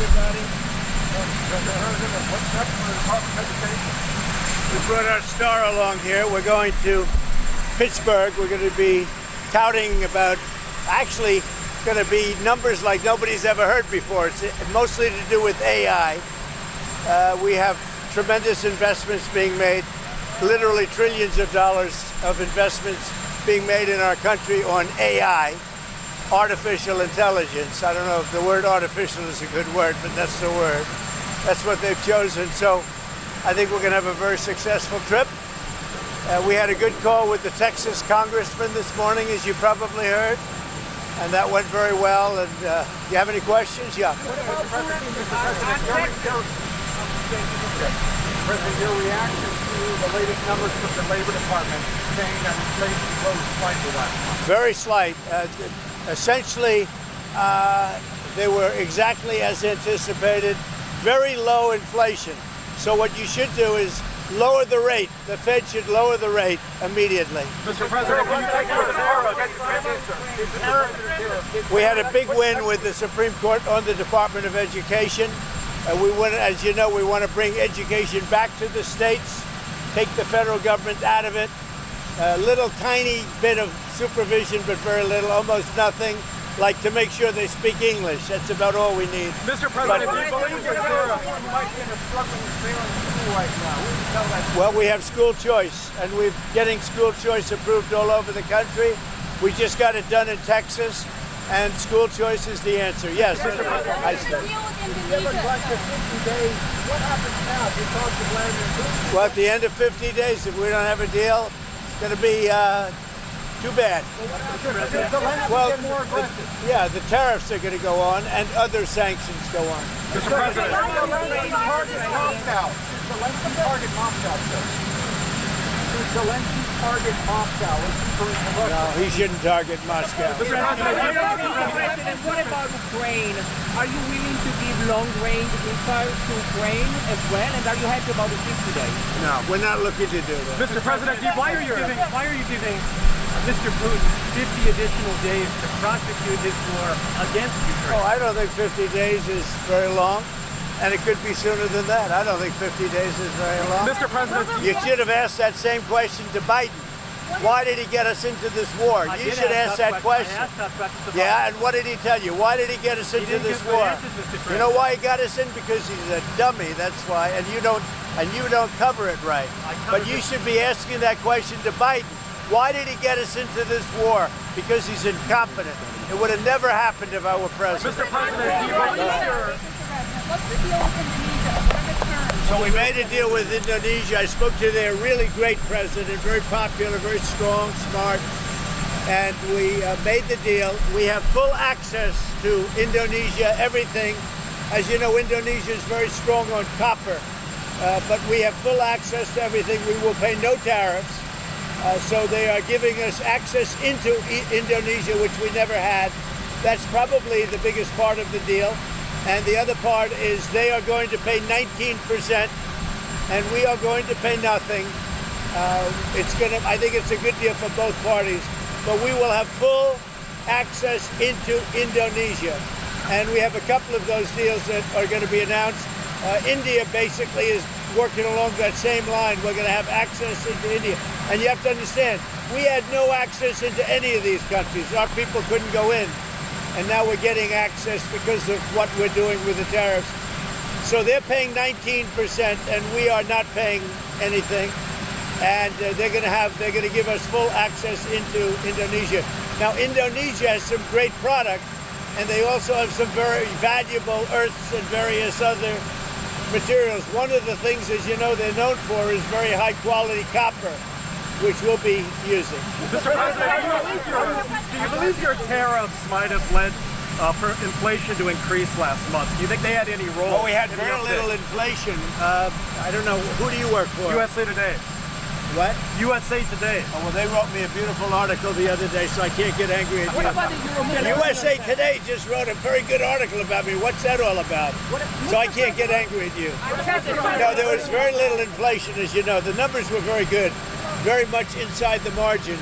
everybody. What's next for the Department of Education? We brought our star along here. We're going to Pittsburgh. We're going to be touting about, actually, going to be numbers like nobody's ever heard before. It's mostly to do with AI. We have tremendous investments being made, literally trillions of dollars of investments being made in our country on AI, artificial intelligence. I don't know if the word artificial is a good word, but that's the word. That's what they've chosen. So I think we're going to have a very successful trip. We had a good call with the Texas congressman this morning, as you probably heard, and that went very well. And you have any questions? Yeah. President, your reaction to the latest numbers from the Labor Department saying that inflation rose slightly last month? Very slight. Essentially, they were exactly as anticipated. Very low inflation. So what you should do is lower the rate. The Fed should lower the rate immediately. Mr. President, can you take the We had a big win with the Supreme Court on the Department of Education. We want, as you know, we want to bring education back to the states, take the federal government out of it. A little tiny bit of supervision, but very little, almost nothing. Like to make sure they speak English. That's about all we need. Mr. President, do you believe that there might be in a struggling failing school right now? We can tell that. Well, we have school choice, and we're getting school choice approved all over the country. We just got it done in Texas, and school choice is the answer. Yes. Mr. President, I see. What happens now? Do you talk to Vladimir Putin? Well, at the end of 50 days, if we don't have a deal, it's going to be too bad. Well, get more aggressive. Yeah, the tariffs are going to go on, and other sanctions go on. Mr. President, Zelensky target Moscow. Zelensky target Moscow, sir. Zelensky target Moscow. No, he shouldn't target Moscow. Mr. President, what about Ukraine? Are you willing to give long-range missiles to Ukraine as well? And are you happy about the 50 days? No, we're not looking to do that. Mr. President, why are you giving Mr. Putin 50 additional days to prosecute his war against Ukraine? Oh, I don't think 50 days is very long, and it could be sooner than that. I don't think 50 days is very long. Mr. President, you should have asked that same question to Biden. Why did he get us into this war? You should ask that question. Yeah, and what did he tell you? Why did he get us into this war? You know why he got us in? Because he's a dummy. That's why. And you don't cover it right. But you should be asking that question to Biden. Why did he get us into this war? Because he's incompetent. It would have never happened if I were president. Mr. President, do you believe what's the deal with Indonesia? What are the terms? So we made a deal with Indonesia. I spoke to their really great president, very popular, very strong, smart, and we made the deal. We have full access to Indonesia, everything. As you know, Indonesia is very strong on copper, but we have full access to everything. We will pay no tariffs. So they are giving us access into Indonesia, which we never had. That's probably the biggest part of the deal. And the other part is they are going to pay 19%, and we are going to pay nothing. I think it's a good deal for both parties. But we will have full access into Indonesia. And we have a couple of those deals that are going to be announced. India basically is working along that same line. We're going to have access into India. And you have to understand, we had no access into any of these countries. Our people couldn't go in. And now we're getting access because of what we're doing with the tariffs. So they're paying 19%, and we are not paying anything. And they're going to give us full access into Indonesia. Now, Indonesia has some great product, and they also have some very valuable earths and various other materials. One of the things, as you know, they're known for is very high quality copper, which we'll be using. Mr. President, do you believe your tariffs might have led for inflation to increase last month? Do you think they had any role? Well, we had very little inflation. I don't know. Who do you work for? USA Today. What? USA Today. Oh, well, they wrote me a beautiful article the other day, so I can't get angry at you. USA Today just wrote a very good article about me. What's that all about? So I can't get angry at you. No, there was very little inflation, as you know. The numbers were very good, very much inside the margin.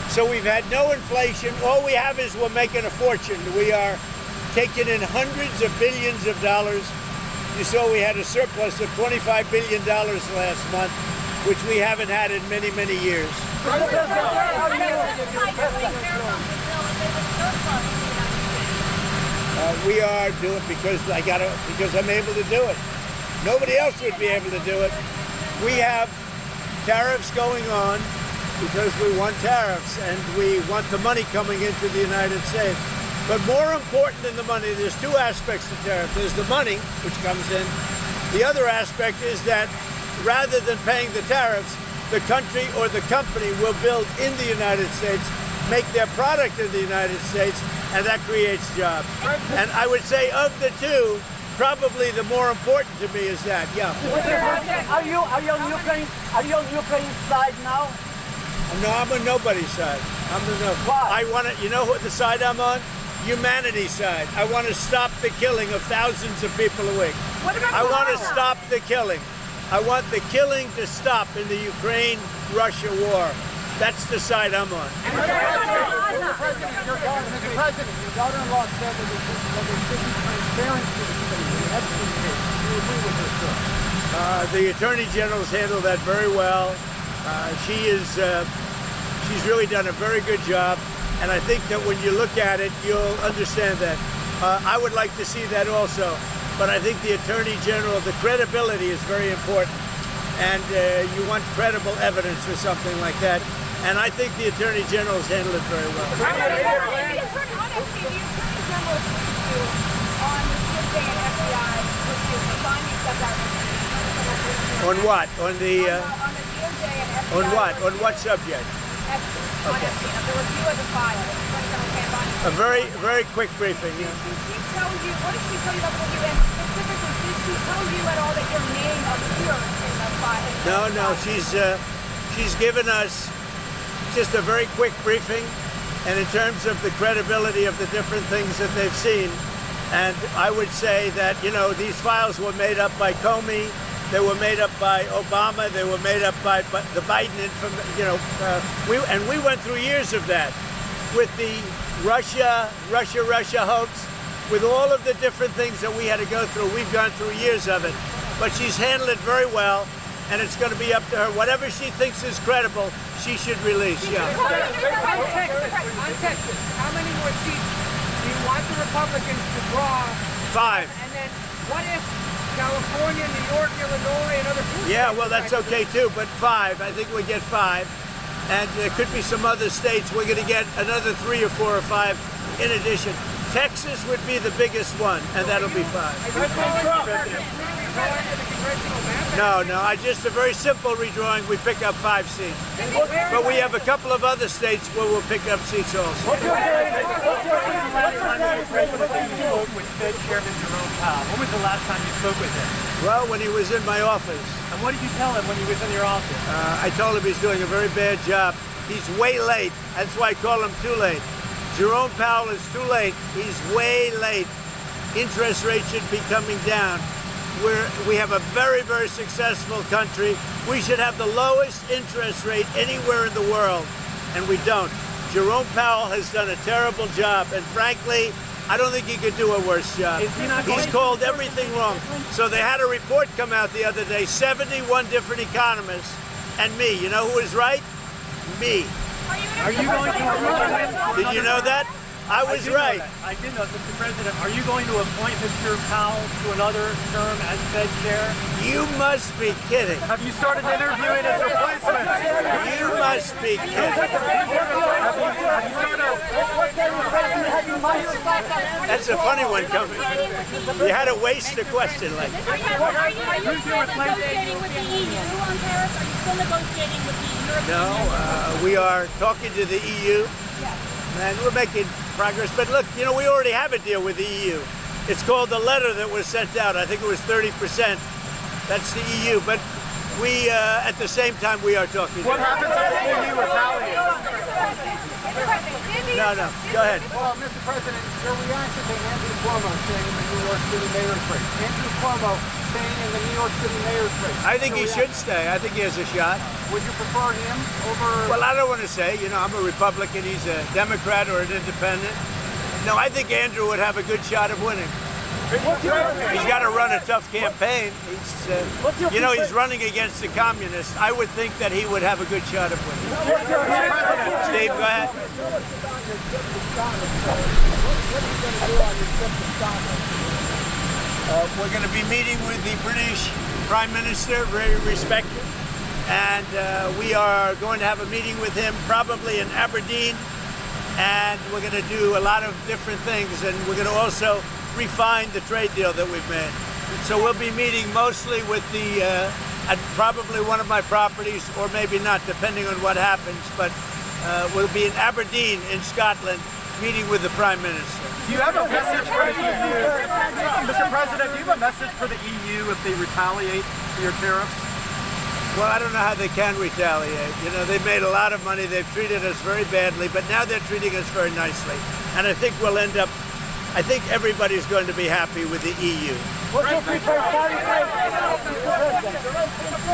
So we've had no inflation. All we have is we're making a fortune. We are taken in hundreds of billions of dollars. You saw we had a surplus of $25 billion last month, which we haven't had in many, many years. We are doing because I'm able to do it. Nobody else would be able to do it. We have tariffs going on because we want tariffs and we want the money coming into the United States. But more important than the money, there's two aspects to tariffs. There's the money, which comes in. The other aspect is that rather than paying the tariffs, the country or the company will build in the United States, make their product in the United States, and that creates jobs. And I would say of the two, probably the more important to me is that. Yeah. Are you on Ukraine's side now? No, I'm on nobody's side. I'm the no. Why? I want to. You know what the side I'm on? Humanity's side. I want to stop the killing of thousands of people a week. I want to stop the killing. I want the killing to stop in the Ukraine-Russia war. That's the side I'm on. Mr. President, your daughter-in-law said that there should be transparency in the Epstein case. Do you agree with this, sir? The Attorney General's handled that very well. She's really done a very good job, and I think that when you look at it, you'll understand that. I would like to see that also, but I think the Attorney General, the credibility is very important, and you want credible evidence for something like that, and I think the Attorney General's handled it very well. On what? On the on what? On what subject? Okay. A very quick briefing. Yeah. Did she tell you, what did she tell you about the UN? Specifically, did she tell you at all that your name appeared in the file? No, she's given us just a very quick briefing, and in terms of the credibility of the different things that they've seen, and I would say that, you know, these files were made up by Comey, they were made up by Obama, they were made up by the Biden, we went through years of that with the Russia hoax, with all of the different things that we had to go through. We've gone through years of it, but she's handled it very well, and it's going to be up to her. Whatever she thinks is credible, she should release. Yeah. On Texas, how many more seats do you want the Republicans to draw? 5. And then what if California, New York, Illinois, and other blue Yeah, states well, that's decide to okay too, but 5. I think we get 5. And there could be some other states. We're going to get another 3 or 4 or 5 in addition. Texas would be the biggest one, and that'll be 5. No, I just a very simple redrawing. We pick up 5 seats. But we have a couple of other states where we'll pick up seats also. When was the last time you spoke with Fed Chairman Jerome Powell? When was the last time you spoke with him? Well, when he was in my office. And what did you tell him when he was in your office? I told him he's doing a very bad job. He's way late. That's why I call him too late. Jerome Powell is too late. He's way late. Interest rates should be coming down. We have a very, very successful country. We should have the lowest interest rate anywhere in the world, and we don't. Jerome Powell has done a terrible job, and frankly, I don't think he could do a worse job. He's called everything wrong. So they had a report come out the other day, 71 different economists, and me. You know who was right? Me. Are you going to... Did you know that? I was right. I did know, Mr. President. Are you going to appoint Mr. Powell to another term as Fed Chair? You must be kidding. Have you started interviewing his replacement? You must be kidding. That's a funny one coming. You had to waste a question like that. Are you still negotiating with the EU on tariffs? Are you still negotiating with the European No, we are talking to the EU. And we're making progress. But look, you know, we already have a deal with the EU. It's called the letter that was sent out. I think it was 30%. That's the EU. But we, at the same time, we are talking. What happens if the EU retaliates? No. Go ahead. Well, Mr. President, your reaction to Andrew Cuomo staying in the New York City mayor's race. Andrew Cuomo staying in the New York City mayor's race. I think he should stay. I think he has a shot. Would you prefer him over... Well, I don't want to say. You know, I'm a Republican. He's a Democrat or an independent. No, I think Andrew would have a good shot of winning. He's got to run a tough campaign. He's running against the communists. I would think that he would have a good shot of winning. Steve, go ahead. We're going to be meeting with the British Prime Minister, very respected, and we are going to have a meeting with him probably in Aberdeen, and we're going to do a lot of different things, and we're going to also refine the trade deal that we've made. So we'll be meeting mostly with at probably one of my properties, or maybe not, depending on what happens, but we'll be in Aberdeen in Scotland meeting with the Prime Minister. Do you have a message for the EU? Mr. President, do you have a message for the EU if they retaliate for your tariffs? Well, I don't know how they can retaliate. They've made a lot of money. They've treated us very badly, but now they're treating us very nicely. And I think I think everybody's going to be happy with the EU. What's your preferred tariff rate? Are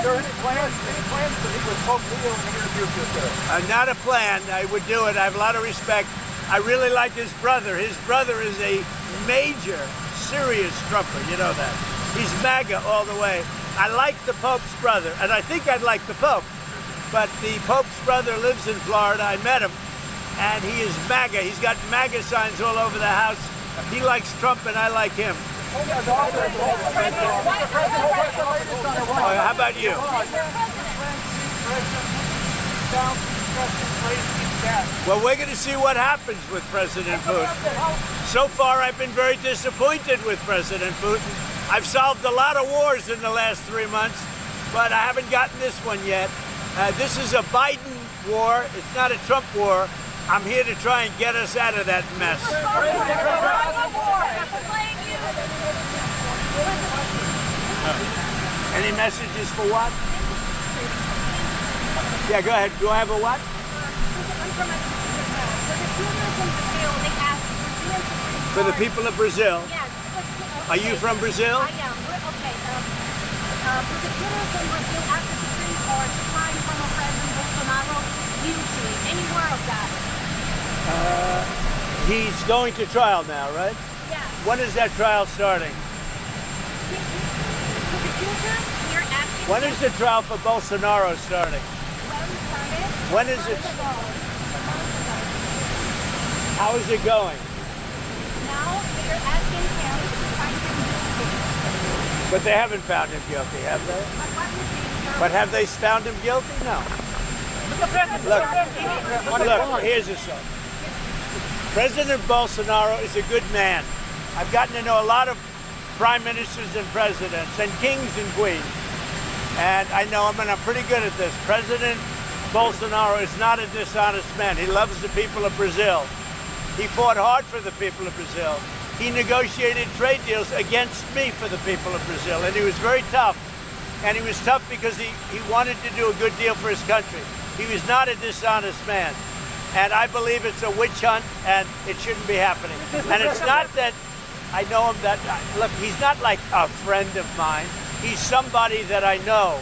there any plans to meet with Pope Leo and interview with him? Not a plan. I would do it. I have a lot of respect. I really like his brother. His brother is a major, serious Trumper. You know that. He's MAGA all the way. I like the Pope's brother, and I think I'd like the Pope. But the Pope's brother lives in Florida. I met him, and he is MAGA. He's got MAGA signs all over the house. He likes Trump, and I like him. How about you? Well, we're going to see what happens with President Putin. So far, I've been very disappointed with President Putin. I've solved a lot of wars in the last 3 months, but I haven't gotten this one yet. This is a Biden war. It's not a Trump war. I'm here to try and get us out of that mess. Any messages for what? Yeah, go ahead. Do I have a what? For the people of Brazil? Yes. Are you from Brazil? I am. Okay. Prosecutors in Brazil asked the Supreme Court to find former President Bolsonaro guilty. Any word of that? He's going to trial now, right? Yes. When is that trial starting? Prosecutors here asking. When is the trial for Bolsonaro starting? When is it? How is it going? Now they're asking him to find him guilty. But they haven't found him guilty, have they? But have they found him guilty? No. Look, here's the story. President Bolsonaro is a good man. I've gotten to know a lot of prime ministers and presidents and kings and queens. And I know him, and I'm pretty good at this. President Bolsonaro is not a dishonest man. He loves the people of Brazil. He fought hard for the people of Brazil. He negotiated trade deals against me for the people of Brazil, and he was very tough. And he was tough because he wanted to do a good deal for his country. He was not a dishonest man. And I believe it's a witch hunt, and it shouldn't be happening. And it's not that I know him look, he's not like a friend of mine. He's somebody that I know.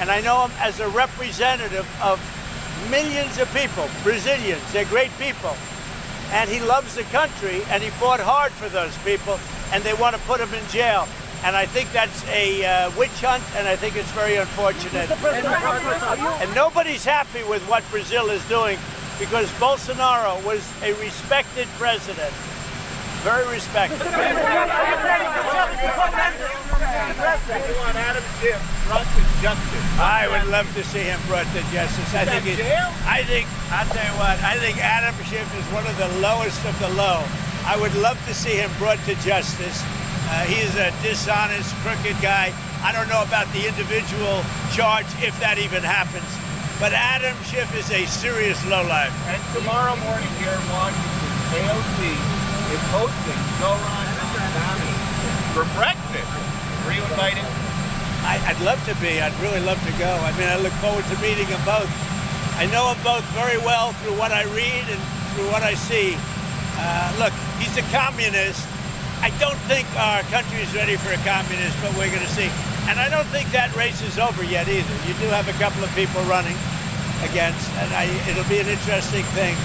And I know him as a representative of millions of people, Brazilians. They're great people. And he loves the country, and he fought hard for those people, and they want to put him in jail. And I think that's a witch hunt, and I think it's very unfortunate. And nobody's happy with what Brazil is doing, because Bolsonaro was a respected president. Very respected. You want Adam Schiff brought to justice. I would love to see him brought to justice. I'll tell you what, I think Adam Schiff is one of the lowest of the low. I would love to see him brought to justice. He's a dishonest, crooked guy. I don't know about the individual charge, if that even happens. But Adam Schiff is a serious lowlife. And tomorrow morning here in Washington, AOC is hosting Zoran Mamdani for breakfast. Were you invited? I'd love to be. I'd really love to go. I mean, I look forward to meeting them both. I know them both very well through what I read and through what I see. Look, he's a communist. I don't think our country is ready for a communist, but we're going to see. And I don't think that race is over yet either. You do have a couple of people running against, and it'll be an interesting thing.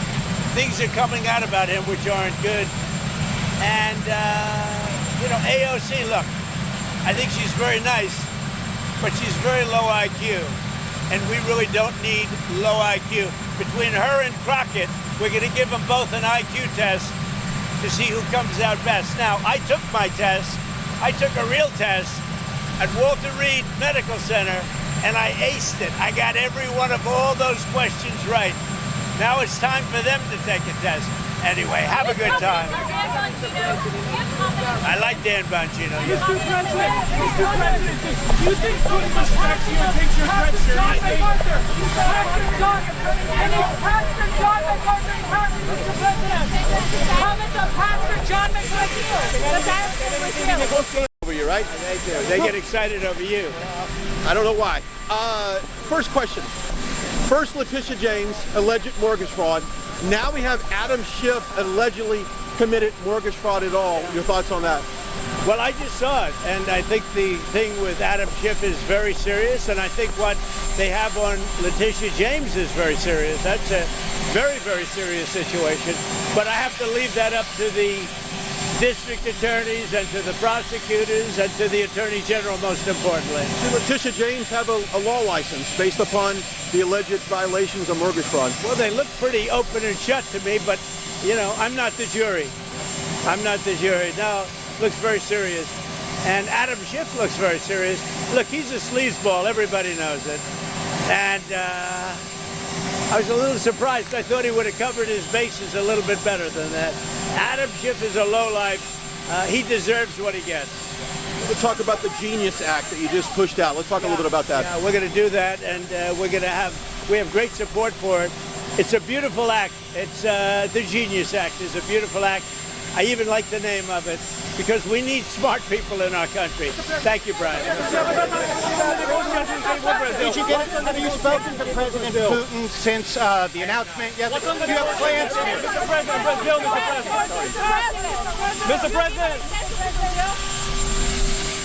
Things are coming out about him which aren't good. And, AOC, look, I think she's very nice, but she's very low IQ. And we really don't need low IQ. Between her and Crockett, we're going to give them both an IQ test to see who comes out best. Now, I took my test. I took a real test at Walter Reed Medical Center, and I aced it. I got every one of all those questions right. Now it's time for them to take a test. Anyway, have a good time. I like Dan Bongino. Mr. President, do you think Putin respects you and thinks you're a threat to John MacArthur? Pastor John MacArthur, Mr. President. Comment on Pastor John MacArthur. Over you, right? They do. They get excited over you. I don't know why. First question. First, Letitia James, alleged mortgage fraud. Now we have Adam Schiff allegedly committed mortgage fraud at all. Your thoughts on that? Well, I just saw it, and I think the thing with Adam Schiff is very serious, and I think what they have on Letitia James is very serious. That's a very, very serious situation. But I have to leave that up to the district attorneys and to the prosecutors and to the attorney general, most importantly. Does Letitia James have a law license based upon the alleged violations of mortgage fraud? Well, they look pretty open and shut to me, but, I'm not the jury. I'm not the jury. No, looks very serious. And Adam Schiff looks very serious. Look, he's a sleazeball. Everybody knows it. And I was a little surprised. I thought he would have covered his bases a little bit better than that. Adam Schiff is a lowlife. He deserves what he gets. Let's talk about the Genius Act that you just pushed out. Let's talk a little bit about that. Yeah, we're going to do that, and we have great support for it. It's a beautiful act. It's the Genius Act is a beautiful act. I even like the name of it because we need smart people in our country. Thank you, Brian. Have you spoken to President Putin since the announcement yesterday? Do you have plans to? Mr. President.